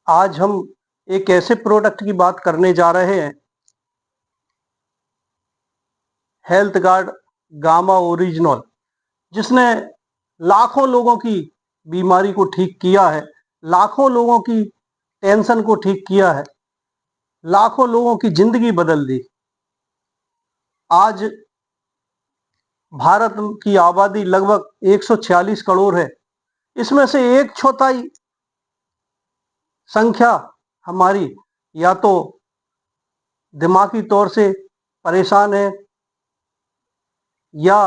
आज हम एक ऐसे प्रोडक्ट की बात करने जा रहे हैं, हेल्थ गार्ड गामा ओरिजिनल, जिसने लाखों लोगों की बीमारी को ठीक किया है, लाखों लोगों की टेंशन को ठीक किया है, लाखों लोगों की जिंदगी बदल दी। आज भारत की आबादी लगभग 146 करोड़ है। इसमें से एक चौथाई संख्या हमारी या तो दिमागी तौर से परेशान है, या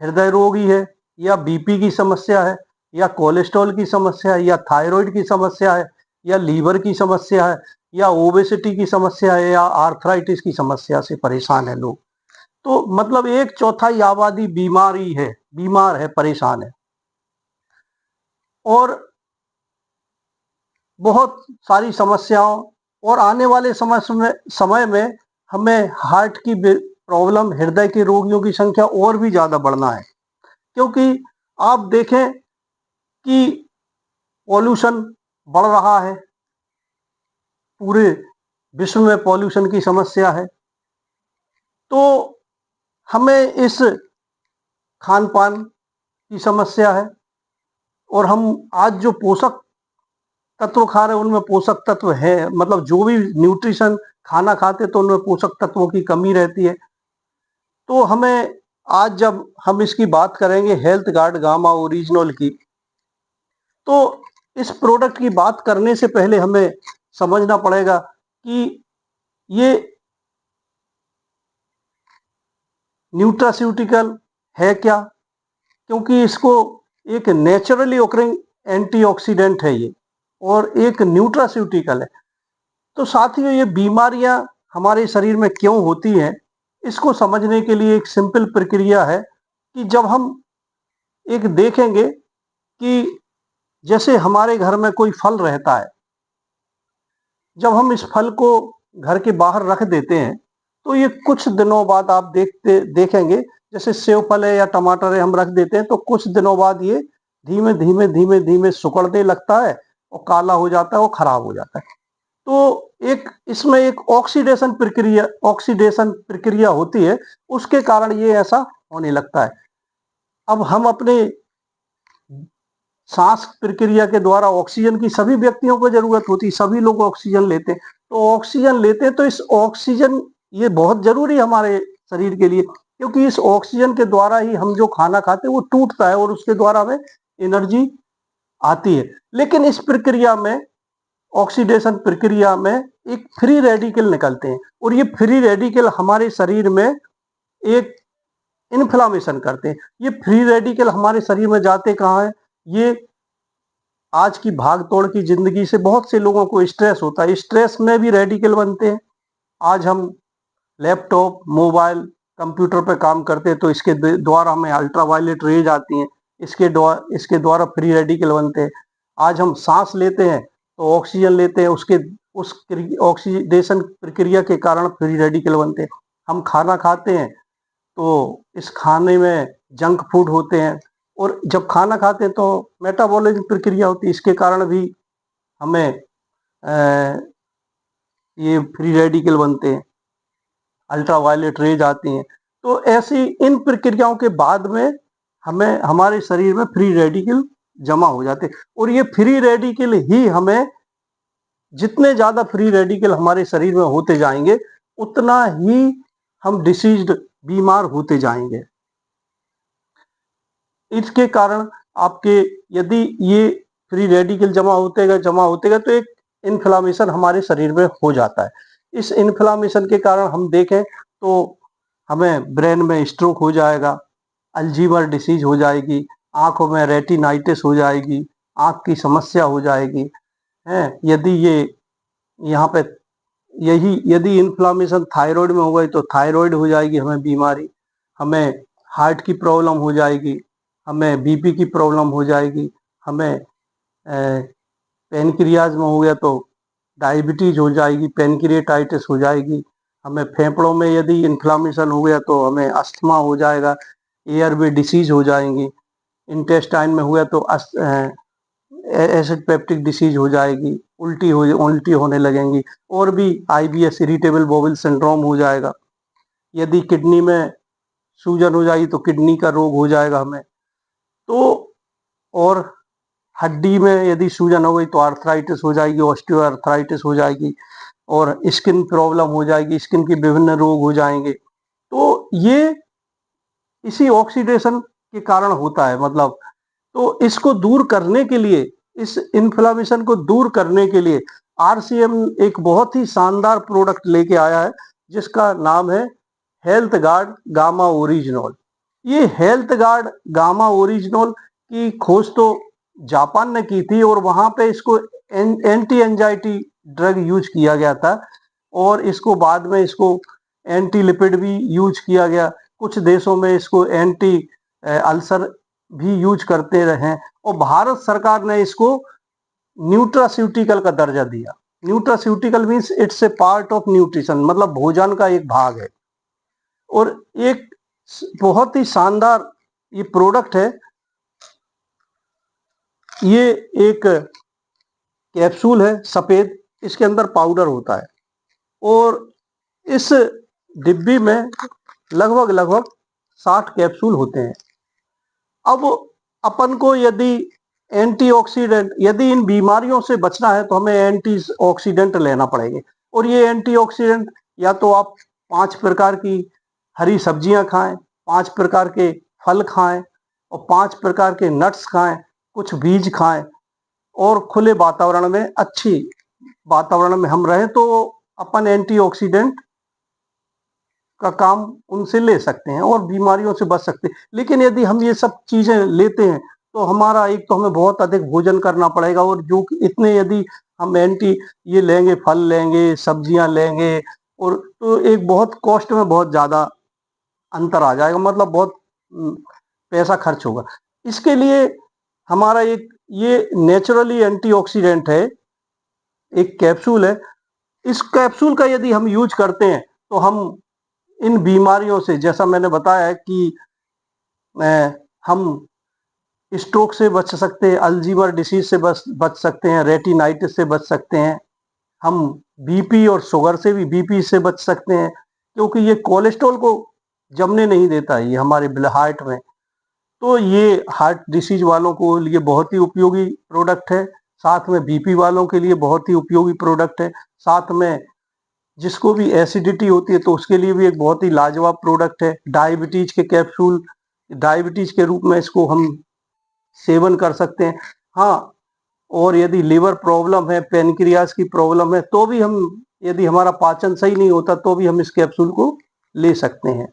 हृदय रोगी है, या बीपी की समस्या है, या कोलेस्ट्रॉल की समस्या है, या थायराइड की समस्या है, या लीवर की समस्या है, या ओबेसिटी की समस्या है, या आर्थराइटिस की समस्या से परेशान है लोग। तो मतलब एक चौथाई आबादी बीमार है, परेशान है। और बहुत सारी समस्याओं और आने वाले समय में हमें हार्ट की प्रॉब्लम, हृदय के रोगियों की संख्या और भी ज्यादा बढ़ना है, क्योंकि आप देखें कि पॉल्यूशन बढ़ रहा है, पूरे विश्व में पॉल्यूशन की समस्या है। तो हमें इस खान पान की समस्या है, और हम आज जो पोषक तत्व खा रहे हैं उनमें पोषक तत्व है, मतलब जो भी न्यूट्रिशन खाना खाते तो उनमें पोषक तत्वों की कमी रहती है। तो हमें आज जब हम इसकी बात करेंगे हेल्थ गार्ड गामा ओरिजिनल की, तो इस प्रोडक्ट की बात करने से पहले हमें समझना पड़ेगा कि ये न्यूट्रास्यूटिकल है क्या, क्योंकि इसको एक नेचुरली ओकरिंग एंटीऑक्सीडेंट है ये, और एक न्यूट्रास्यूटिकल है। तो साथियों, ये बीमारियां हमारे शरीर में क्यों होती हैं, इसको समझने के लिए एक सिंपल प्रक्रिया है कि जब हम एक देखेंगे कि जैसे हमारे घर में कोई फल रहता है, जब हम इस फल को घर के बाहर रख देते हैं तो ये कुछ दिनों बाद आप देखेंगे, जैसे सेव फल है या टमाटर है, हम रख देते हैं तो कुछ दिनों बाद ये धीमे धीमे धीमे धीमे सिकुड़ने लगता है और काला हो जाता है और खराब हो जाता है। तो एक इसमें एक ऑक्सीडेशन प्रक्रिया होती है, उसके कारण ये ऐसा होने लगता है। अब हम अपने सांस प्रक्रिया के द्वारा ऑक्सीजन की सभी व्यक्तियों को जरूरत होती है, सभी लोग ऑक्सीजन लेते हैं। तो ऑक्सीजन लेते हैं तो इस ऑक्सीजन, ये बहुत जरूरी है हमारे शरीर के लिए, क्योंकि इस ऑक्सीजन के द्वारा ही हम जो खाना खाते हैं वो टूटता है और उसके द्वारा हमें एनर्जी आती है। लेकिन इस प्रक्रिया में, ऑक्सीडेशन प्रक्रिया में, एक फ्री रेडिकल निकलते हैं, और ये फ्री रेडिकल हमारे शरीर में एक इन्फ्लामेशन करते हैं। ये फ्री रेडिकल हमारे शरीर में जाते कहाँ है? ये आज की भाग तोड़ की जिंदगी से बहुत से लोगों को स्ट्रेस होता है, स्ट्रेस में भी रेडिकल बनते हैं। आज हम लैपटॉप, मोबाइल, कंप्यूटर पर काम करते हैं तो इसके द्वारा हमें अल्ट्रावायलेट रेज आती हैं, इसके द्वारा फ्री रेडिकल बनते हैं। आज हम सांस लेते हैं तो ऑक्सीजन लेते हैं, उस ऑक्सीडेशन प्रक्रिया के कारण फ्री रेडिकल बनते हैं। हम खाना खाते हैं तो इस खाने में जंक फूड होते हैं, और जब खाना खाते हैं तो मेटाबॉलिज्म प्रक्रिया होती है, इसके कारण भी हमें ये फ्री रेडिकल बनते हैं, अल्ट्रावायलेट रेज आती हैं। तो ऐसी इन प्रक्रियाओं के बाद में हमें हमारे शरीर में फ्री रेडिकल जमा हो जाते हैं, और ये फ्री रेडिकल ही हमें, जितने ज्यादा फ्री रेडिकल हमारे शरीर में होते जाएंगे उतना ही हम डिसीज्ड, बीमार होते जाएंगे। इसके कारण आपके, यदि ये फ्री रेडिकल जमा होते गए तो एक इन्फ्लामेशन हमारे शरीर में हो जाता है। इस इन्फ्लामेशन के कारण हम देखें तो हमें ब्रेन में स्ट्रोक हो जाएगा, अल्जीमर डिसीज हो जाएगी, आंखों में रेटिनाइटिस हो जाएगी, आंख की समस्या हो जाएगी है। यदि ये यहाँ पे यदि इन्फ्लामेशन थायराइड में हो गई तो थायराइड हो जाएगी हमें बीमारी, हमें हार्ट की प्रॉब्लम हो जाएगी, हमें बीपी की प्रॉब्लम हो जाएगी, हमें पेनक्रियाज में हो गया तो डायबिटीज हो जाएगी, पेनक्रिएटाइटिस हो जाएगी, हमें फेफड़ों में यदि इन्फ्लामेशन हो गया तो हमें अस्थमा हो जाएगा, एयरवे डिसीज हो जाएंगी, इंटेस्टाइन में हुआ तो एसिड पेप्टिक डिसीज हो जाएगी, उल्टी होने लगेंगी, और भी IBS इरिटेबल बाउल सिंड्रोम हो जाएगा। यदि किडनी में सूजन हो जाएगी तो किडनी का रोग हो जाएगा हमें। तो और हड्डी में यदि सूजन हो गई तो आर्थराइटिस हो जाएगी, ऑस्टियो आर्थराइटिस हो जाएगी, और स्किन प्रॉब्लम हो जाएगी, स्किन के विभिन्न रोग हो जाएंगे। तो ये इसी ऑक्सीडेशन के कारण होता है, मतलब तो इसको दूर करने के लिए, इस इन्फ्लामेशन को दूर करने के लिए RCM एक बहुत ही शानदार प्रोडक्ट लेके आया है जिसका नाम है हेल्थ गार्ड गामा ओरिजिनल। ये हेल्थ गार्ड गामा ओरिजिनल की खोज तो जापान ने की थी, और वहां पे इसको एंटी एंजाइटी ड्रग यूज किया गया था, और इसको बाद में इसको एंटी लिपिड भी यूज किया गया। कुछ देशों में इसको एंटी अल्सर भी यूज करते रहे, और भारत सरकार ने इसको न्यूट्रास्यूटिकल का दर्जा दिया। Nutraceutical means it's a part of nutrition, मतलब भोजन का एक भाग है। और एक बहुत ही शानदार ये प्रोडक्ट है। ये एक कैप्सूल है सफेद, इसके अंदर पाउडर होता है, और इस डिब्बी में लगभग 60 कैप्सूल होते हैं। अब अपन को यदि एंटीऑक्सीडेंट, यदि इन बीमारियों से बचना है तो हमें एंटीऑक्सीडेंट लेना पड़ेंगे। और ये एंटीऑक्सीडेंट या तो आप 5 प्रकार की हरी सब्जियां खाएं, 5 प्रकार के फल खाएं, और 5 प्रकार के नट्स खाएं, कुछ बीज खाएं, और खुले वातावरण में, अच्छी वातावरण में हम रहें, तो अपन एंटीऑक्सीडेंट का काम उनसे ले सकते हैं और बीमारियों से बच सकते हैं। लेकिन यदि हम ये सब चीजें लेते हैं तो हमारा एक तो हमें बहुत अधिक भोजन करना पड़ेगा, और जो कि इतने यदि हम ये लेंगे, फल लेंगे, सब्जियां लेंगे, और तो एक बहुत कॉस्ट में बहुत ज्यादा अंतर आ जाएगा, मतलब बहुत पैसा खर्च होगा। इसके लिए हमारा एक ये नेचुरली एंटीऑक्सीडेंट है, एक कैप्सूल है। इस कैप्सूल का यदि हम यूज करते हैं तो हम इन बीमारियों से, जैसा मैंने बताया है कि हम स्ट्रोक से बच सकते हैं, अल्जीमर डिसीज से बच सकते हैं, रेटिनाइटिस से बच सकते हैं, हम बीपी और शुगर से भी, बीपी से बच सकते हैं, क्योंकि ये कोलेस्ट्रॉल को जमने नहीं देता है ये हमारे हार्ट में। तो ये हार्ट डिसीज वालों को लिए बहुत ही उपयोगी प्रोडक्ट है, साथ में बीपी वालों के लिए बहुत ही उपयोगी प्रोडक्ट है, साथ में जिसको भी एसिडिटी होती है तो उसके लिए भी एक बहुत ही लाजवाब प्रोडक्ट है। डायबिटीज के कैप्सूल, डायबिटीज के रूप में इसको हम सेवन कर सकते हैं। हाँ, और यदि लिवर प्रॉब्लम है, पेनक्रियास की प्रॉब्लम है, तो भी हम, यदि हमारा पाचन सही नहीं होता तो भी हम इस कैप्सूल को ले सकते हैं।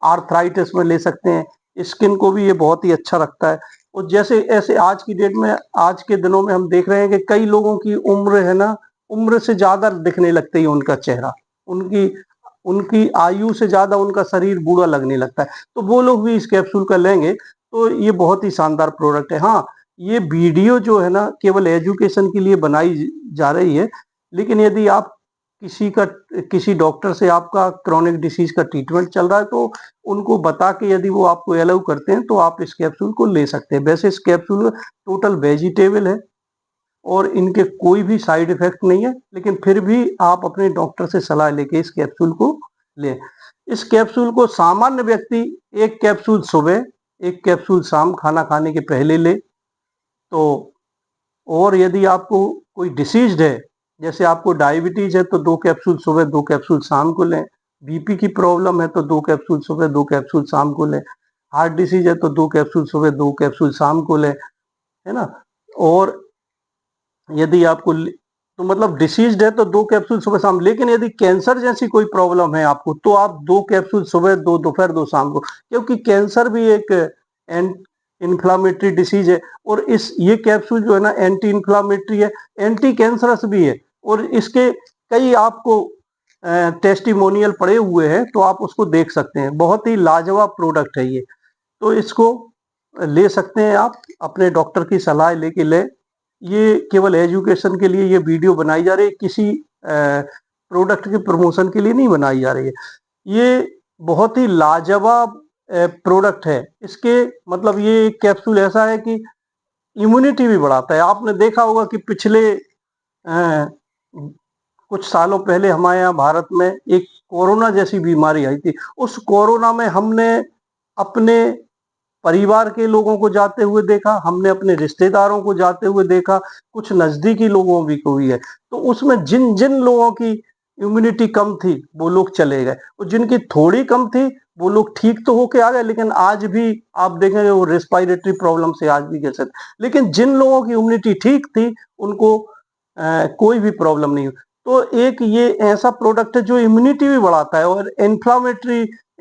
आर्थराइटिस में ले सकते हैं, स्किन को भी ये बहुत ही अच्छा रखता है। और जैसे ऐसे आज की डेट में, आज के दिनों में हम देख रहे हैं कि कई लोगों की उम्र है ना, उम्र से ज्यादा दिखने लगती है उनका चेहरा, उनकी उनकी आयु से ज्यादा उनका शरीर बूढ़ा लगने लगता है। तो वो लोग भी इस कैप्सूल का लेंगे तो ये बहुत ही शानदार प्रोडक्ट है। हाँ, ये वीडियो जो है ना केवल एजुकेशन के लिए बनाई जा रही है, लेकिन यदि आप किसी डॉक्टर से आपका क्रोनिक डिसीज का ट्रीटमेंट चल रहा है तो उनको बता के यदि वो आपको अलाउ करते हैं तो आप इस कैप्सूल को ले सकते हैं। वैसे इस कैप्सूल टोटल वेजिटेबल है और इनके कोई भी साइड इफेक्ट नहीं है, लेकिन फिर भी आप अपने डॉक्टर से सलाह लेके इस कैप्सूल को लें। इस कैप्सूल को सामान्य व्यक्ति 1 कैप्सूल सुबह, 1 कैप्सूल शाम खाना खाने के पहले ले। तो और यदि आपको कोई डिसीज है, जैसे आपको डायबिटीज है तो 2 कैप्सूल सुबह, 2 कैप्सूल शाम को लें। बीपी की प्रॉब्लम है तो 2 कैप्सूल सुबह, 2 कैप्सूल शाम को लें। हार्ट डिसीज है तो 2 कैप्सूल सुबह, 2 कैप्सूल शाम को लें, है ना। और यदि आपको तो मतलब डिसीज है तो 2 कैप्सूल सुबह शाम। लेकिन यदि कैंसर जैसी कोई प्रॉब्लम है आपको तो आप 2 कैप्सूल सुबह, 2 दोपहर, 2 शाम को, क्योंकि कैंसर भी एक इन्फ्लामेटरी डिसीज है। और ये कैप्सूल जो है ना एंटी इन्फ्लामेटरी है, एंटी कैंसरस भी है, और इसके कई आपको टेस्टिमोनियल पड़े हुए हैं तो आप उसको देख सकते हैं। बहुत ही लाजवाब प्रोडक्ट है ये, तो इसको ले सकते हैं आप, अपने डॉक्टर की सलाह लेके ले। ये केवल एजुकेशन के लिए ये वीडियो बनाई जा रही है, किसी प्रोडक्ट के प्रमोशन के लिए नहीं बनाई जा रही है। ये बहुत ही लाजवाब प्रोडक्ट है। इसके मतलब ये कैप्सूल ऐसा है कि इम्यूनिटी भी बढ़ाता है। आपने देखा होगा कि पिछले कुछ सालों पहले हमारे यहाँ भारत में एक कोरोना जैसी बीमारी आई थी। उस कोरोना में हमने अपने परिवार के लोगों को जाते हुए देखा, हमने अपने रिश्तेदारों को जाते हुए देखा, कुछ नजदीकी लोगों भी को भी है। तो उसमें जिन जिन लोगों की इम्यूनिटी कम थी वो लोग चले गए, और जिनकी थोड़ी कम थी वो लोग ठीक तो होके आ गए, लेकिन आज भी आप देखेंगे वो रेस्पिरेटरी प्रॉब्लम से आज भी ग्रसित। लेकिन जिन लोगों की इम्यूनिटी ठीक थी उनको कोई भी प्रॉब्लम नहीं हुई। तो एक ये ऐसा प्रोडक्ट है जो इम्यूनिटी भी बढ़ाता है और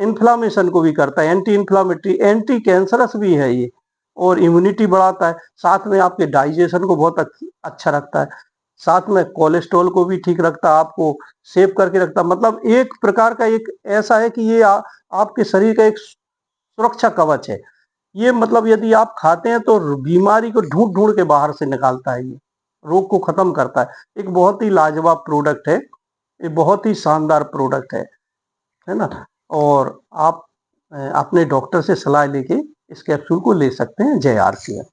इन्फ्लामेशन को भी करता है, एंटी इन्फ्लामेटरी, एंटी कैंसरस भी है ये, और इम्यूनिटी बढ़ाता है। साथ में आपके डाइजेशन को बहुत अच्छा रखता है, साथ में कोलेस्ट्रॉल को भी ठीक रखता है, आपको सेव करके रखता है। मतलब एक प्रकार का एक ऐसा है कि ये आपके शरीर का एक सुरक्षा कवच है। ये मतलब यदि आप खाते हैं तो बीमारी को ढूंढ ढूंढ के बाहर से निकालता है, ये रोग को खत्म करता है। एक बहुत ही लाजवाब प्रोडक्ट है, ये बहुत ही शानदार प्रोडक्ट है ना। और आप अपने डॉक्टर से सलाह लेके इस कैप्सूल को ले सकते हैं। जय आर सी एम।